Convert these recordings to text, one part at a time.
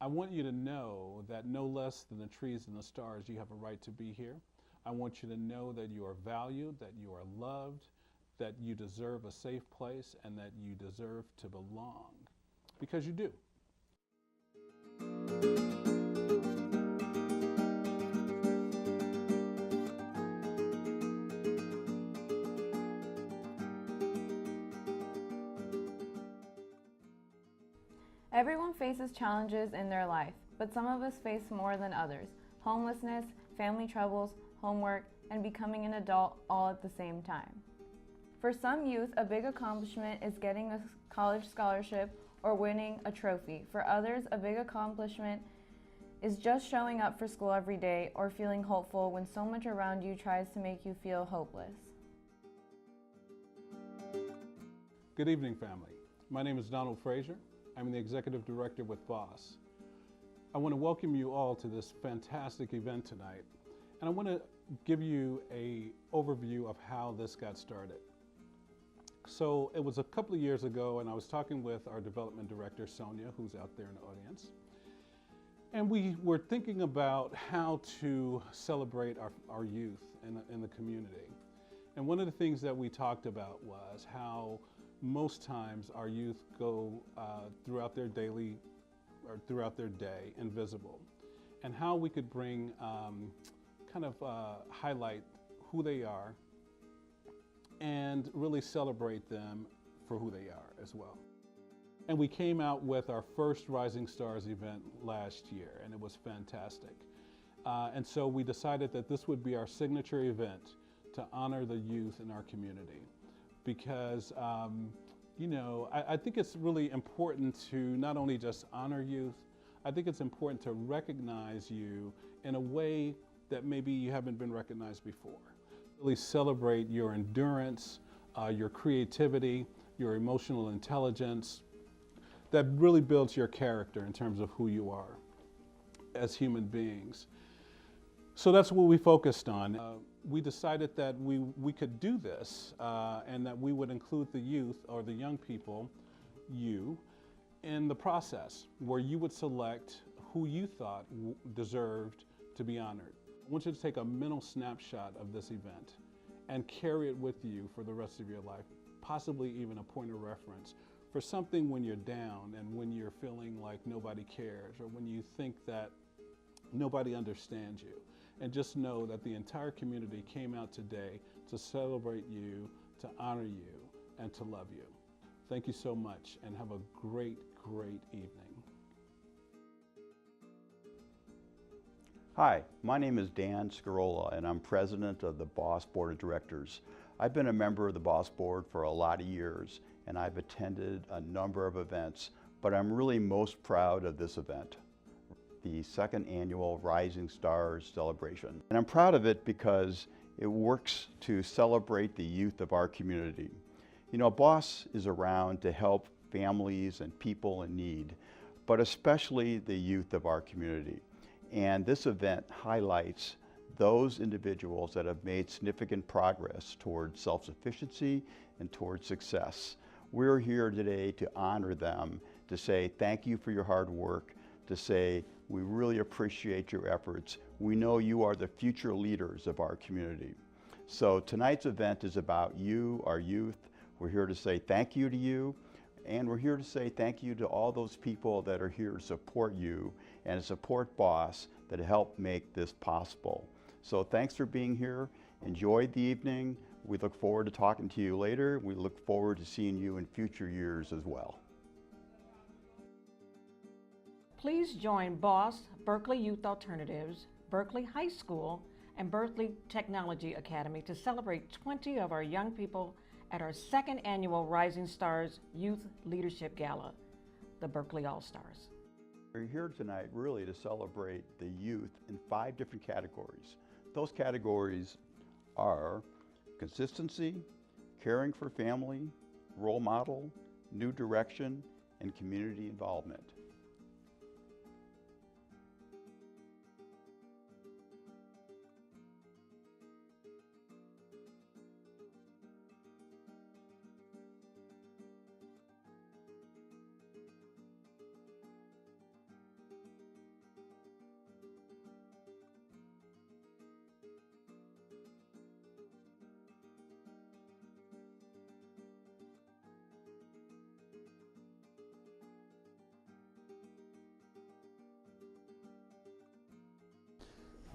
I want you to know that no less than the trees and the stars, you have a right to be here. I want you to know that you are valued, that you are loved, that you deserve a safe place, and that you deserve to belong, because you do. Everyone faces challenges in their life, but some of us face more than others. Homelessness, family troubles, homework, and becoming an adult all at the same time. For some youth, a big accomplishment is getting a college scholarship or winning a trophy. For others, a big accomplishment is just showing up for school every day or feeling hopeful when so much around you tries to make you feel hopeless. Good evening, family. My name is Donald Frazier. I'm the Executive Director with BOSS. I want to welcome you all to this fantastic event tonight, and I want to give you an overview of how this got started. So it was a couple of years ago, and I was talking with our Development Director, Sonia, who's out there in the audience, and we were thinking about how to celebrate our youth in the community. And one of the things that we talked about was how most times our youth go throughout their day invisible, and how we could bring highlight who they are and really celebrate them for who they are as well. And we came out with our first Rising Stars event last year, and it was fantastic. And so we decided that this would be our signature event to honor the youth in our community. Because, I think it's really important to not only just honor youth, I think it's important to recognize you in a way that maybe you haven't been recognized before. Really celebrate your endurance, your creativity, your emotional intelligence. That really builds your character in terms of who you are as human beings. So that's what we focused on. We decided that we could do this and that we would include the youth or the young people, in the process where you would select who you thought deserved to be honored. I want you to take a mental snapshot of this event and carry it with you for the rest of your life, possibly even a point of reference for something when you're down and when you're feeling like nobody cares or when you think that nobody understands you. And just know that the entire community came out today to celebrate you, to honor you, and to love you. Thank you so much, and have a great, great evening. Hi, my name is Dan Scarola, and I'm president of the BOSS Board of Directors. I've been a member of the BOSS Board for a lot of years, and I've attended a number of events, but I'm really most proud of this event, the second annual Rising Stars celebration. And I'm proud of it because it works to celebrate the youth of our community. You know, BOSS is around to help families and people in need, but especially the youth of our community. And this event highlights those individuals that have made significant progress towards self-sufficiency and towards success. We're here today to honor them, to say thank you for your hard work, to say we really appreciate your efforts. We know you are the future leaders of our community. So tonight's event is about you, our youth. We're here to say thank you to you, and we're here to say thank you to all those people that are here to support you and to support BOSS that help make this possible. So thanks for being here. Enjoy the evening. We look forward to talking to you later. We look forward to seeing you in future years as well. Please join BOSS, Berkeley Youth Alternatives, Berkeley High School, and Berkeley Technology Academy to celebrate 20 of our young people at our second annual Rising Stars Youth Leadership Gala, the Berkeley All-Stars. We're here tonight really to celebrate the youth in 5 different categories. Those categories are consistency, caring for family, role model, new direction, and community involvement.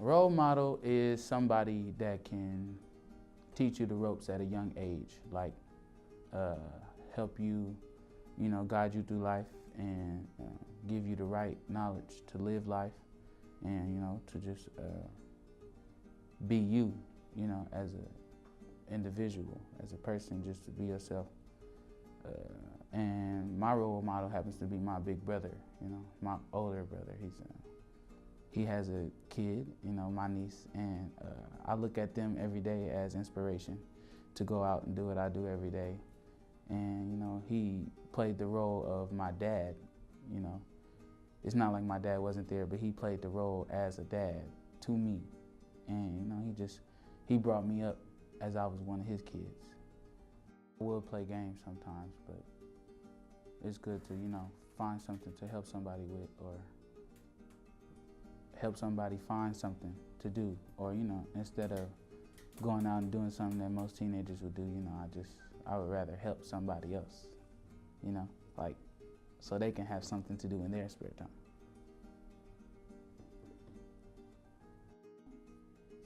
Role model is somebody that can teach you the ropes at a young age, like help you, guide you through life and give you the right knowledge to live life and, to just be you, as an individual, as a person, just to be yourself. And my role model happens to be my big brother, my older brother. He has a kid, my niece, and I look at them every day as inspiration to go out and do what I do every day. And, he played the role of my dad, It's not like my dad wasn't there, but he played the role as a dad to me. And, he brought me up as I was one of his kids. I will play games sometimes, but it's good to, find something to help somebody with, or help somebody find something to do, or instead of going out and doing something that most teenagers would do, I would rather help somebody else, like so they can have something to do in their spare time.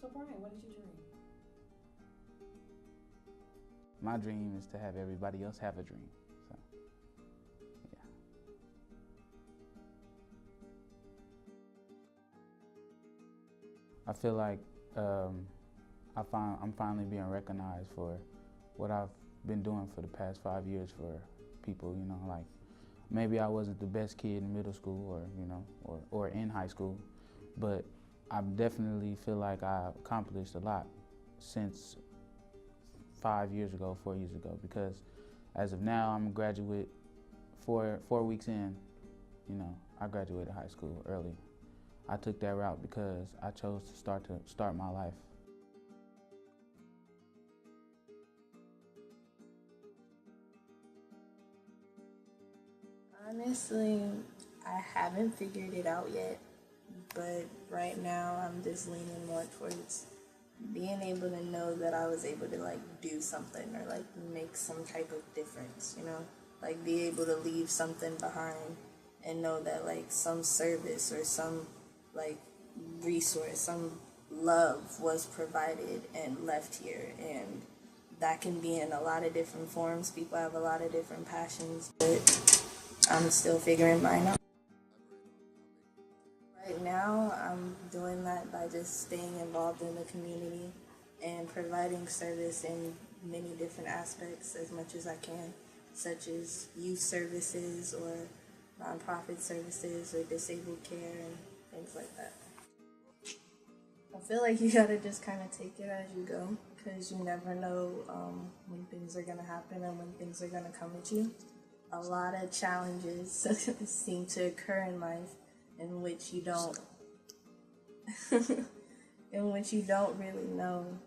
So Brian, what is your dream? My dream is to have everybody else have a dream. So, yeah. I feel like I'm finally being recognized for what I've been doing for the past 5 years for people, like maybe I wasn't the best kid in middle school or in high school, but I definitely feel like I accomplished a lot since 4 years ago, because as of now, I'm a graduate 4 weeks in, I graduated high school early. I took that route because I chose to start my life. Honestly, I haven't figured it out yet, but right now I'm just leaning more towards being able to know that I was able to do something or make some type of difference, be able to leave something behind and know that some service or some resource, some love was provided and left here, and that can be in a lot of different forms. People have a lot of different passions, but I'm still figuring mine out. Right now, I'm doing that by just staying involved in the community and providing service in many different aspects as much as I can, such as youth services or nonprofit services or disabled care and things like that. I feel like you gotta just kind of take it as you go, because you never know when things are gonna happen and when things are gonna come at you. A lot of challenges seem to occur in life in which you don't really know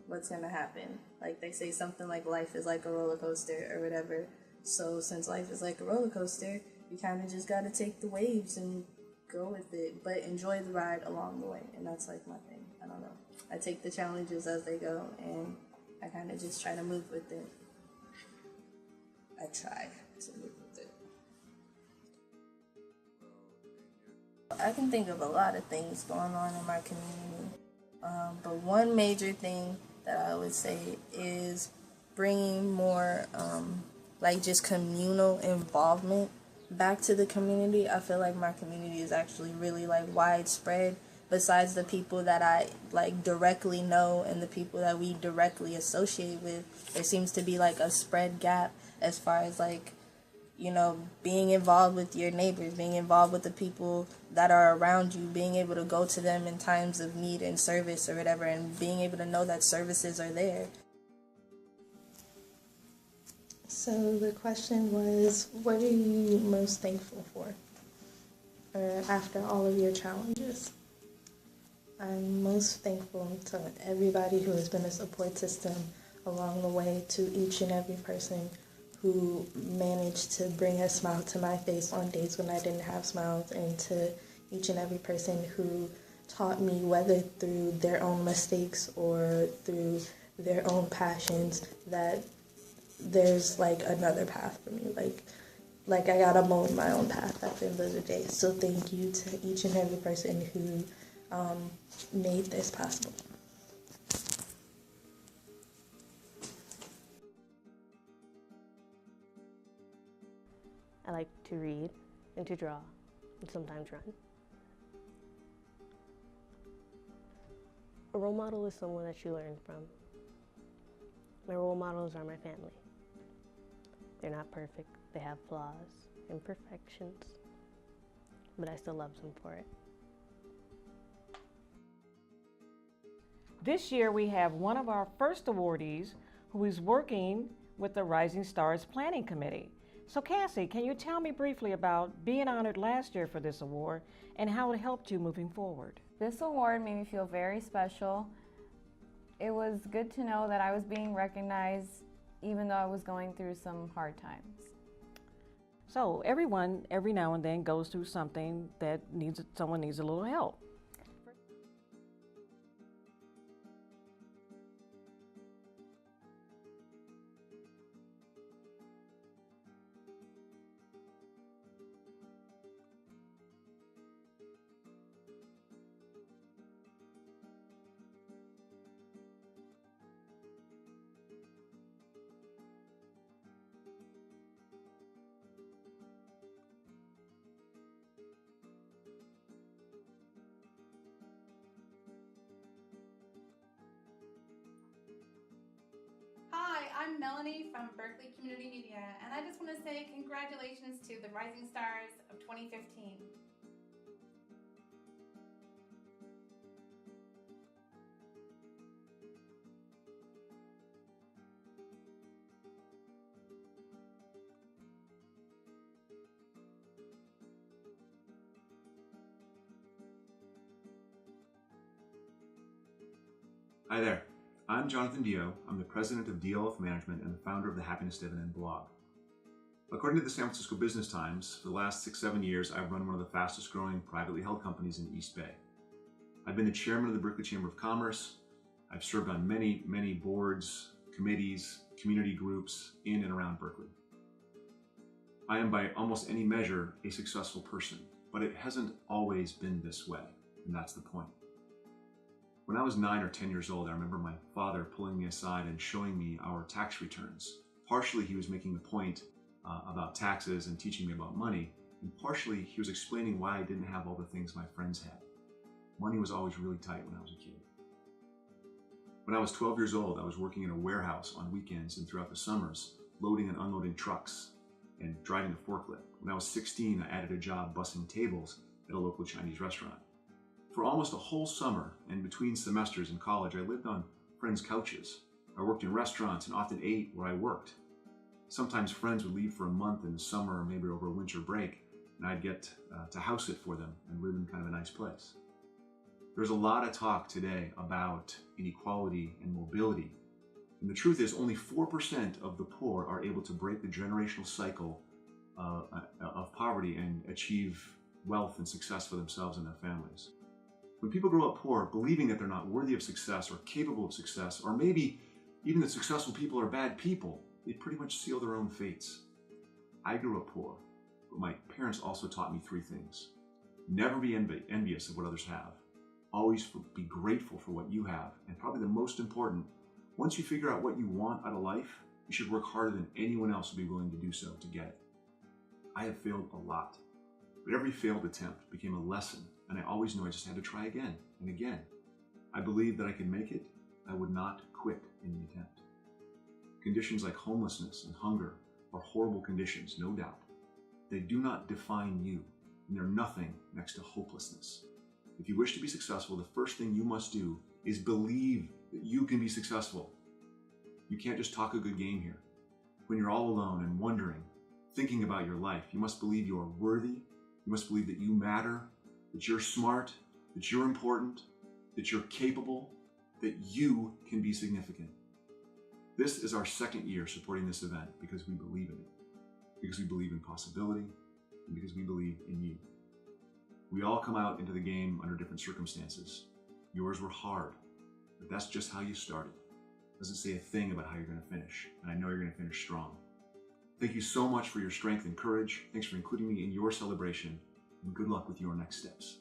what's gonna happen. Like they say something like life is like a roller coaster or whatever. So since life is like a roller coaster, you kind of just gotta take the waves and go with it, but enjoy the ride along the way. And that's my thing. I don't know. I take the challenges as they go, and I kind of just try to move with it. I try to move with it. I can think of a lot of things going on in my community, but one major thing that I would say is bringing more just communal involvement back to the community. I feel like my community is actually really widespread. Besides the people that I directly know and the people that we directly associate with, there seems to be a spread gap as far as being involved with your neighbors, being involved with the people that are around you, being able to go to them in times of need and service or whatever, and being able to know that services are there. So the question was, what are you most thankful for after all of your challenges? I'm most thankful to everybody who has been a support system along the way, to each and every person who managed to bring a smile to my face on days when I didn't have smiles, and to each and every person who taught me, whether through their own mistakes or through their own passions, that there's another path for me. Like I gotta mold my own path at the end of the day. So thank you to each and every person who made this possible. I like to read and to draw and sometimes run. A role model is someone that you learn from. My role models are my family. They're not perfect, they have flaws, imperfections, but I still love them for it. This year we have one of our first awardees who is working with the Rising Stars Planning Committee. So Cassie, can you tell me briefly about being honored last year for this award and how it helped you moving forward? This award made me feel very special. It was good to know that I was being recognized even though I was going through some hard times. So everyone, every now and then, goes through something that someone needs a little help. Hi, I'm Melanie from Berkeley Community Media, and I just want to say congratulations to the Rising Stars of 2015. Hi there, I'm Jonathan Dio. I'm the president of DLF Management and the founder of the Happiness Dividend blog. According to the San Francisco Business Times, for the last 6-7 years, I've run one of the fastest growing privately held companies in the East Bay. I've been the chairman of the Berkeley Chamber of Commerce. I've served on many boards, committees, community groups in and around Berkeley. I am by almost any measure a successful person, but it hasn't always been this way, and that's the point. When I was 9 or 10 years old, I remember my father pulling me aside and showing me our tax returns. Partially, he was making the point about taxes and teaching me about money, and partially, he was explaining why I didn't have all the things my friends had. Money was always really tight when I was a kid. When I was 12 years old, I was working in a warehouse on weekends and throughout the summers, loading and unloading trucks and driving a forklift. When I was 16, I added a job bussing tables at a local Chinese restaurant. For almost a whole summer and between semesters in college, I lived on friends' couches. I worked in restaurants and often ate where I worked. Sometimes friends would leave for a month in the summer or maybe over a winter break, and I'd get to house sit for them and live in kind of a nice place. There's a lot of talk today about inequality and mobility, and the truth is only 4% of the poor are able to break the generational cycle of poverty and achieve wealth and success for themselves and their families. When people grow up poor, believing that they're not worthy of success or capable of success, or maybe even that successful people are bad people, they pretty much seal their own fates. I grew up poor, but my parents also taught me 3 things. Never be envious of what others have. Always be grateful for what you have. And probably the most important, once you figure out what you want out of life, you should work harder than anyone else would be willing to do so to get it. I have failed a lot, but every failed attempt became a lesson. And I always knew I just had to try again and again. I believed that I could make it. I would not quit in the attempt. Conditions like homelessness and hunger are horrible conditions, no doubt. They do not define you, and they're nothing next to hopelessness. If you wish to be successful, the first thing you must do is believe that you can be successful. You can't just talk a good game here. When you're all alone and wondering, thinking about your life, you must believe you are worthy. You must believe that you matter, that you're smart, that you're important, that you're capable, that you can be significant. This is our 2nd year supporting this event because we believe in it, because we believe in possibility, and because we believe in you. We all come out into the game under different circumstances. Yours were hard, but that's just how you started. It doesn't say a thing about how you're going to finish, and I know you're going to finish strong. Thank you so much for your strength and courage. Thanks for including me in your celebration. And good luck with your next steps.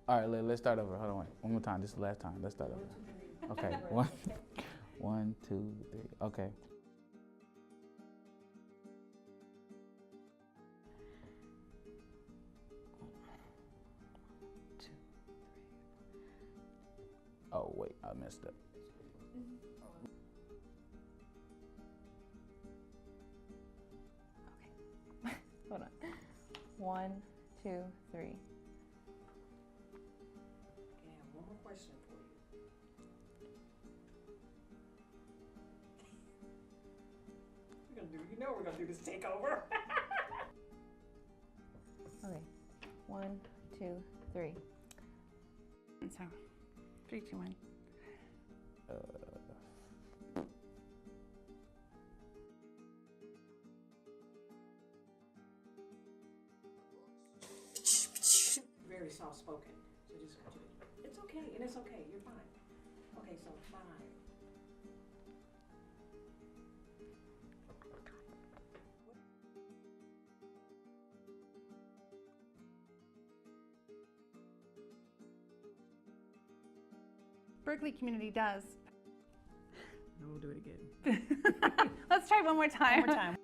All right, let's start over. Hold on, wait. One more time. This is the last time. Let's start over. Okay. One, two, three. Okay. Oh wait, I messed up. Okay. Hold on. 1, 2, 3. Okay, I have one more question for you. You know we're gonna do this takeover. Okay. 1, 2, 3. And so, 3, 2, 1. Very soft spoken. So just it's okay, and it's okay. You're fine. Okay, so 5. Berkeley community does. No, we'll do it again. Let's try one more time. One more time.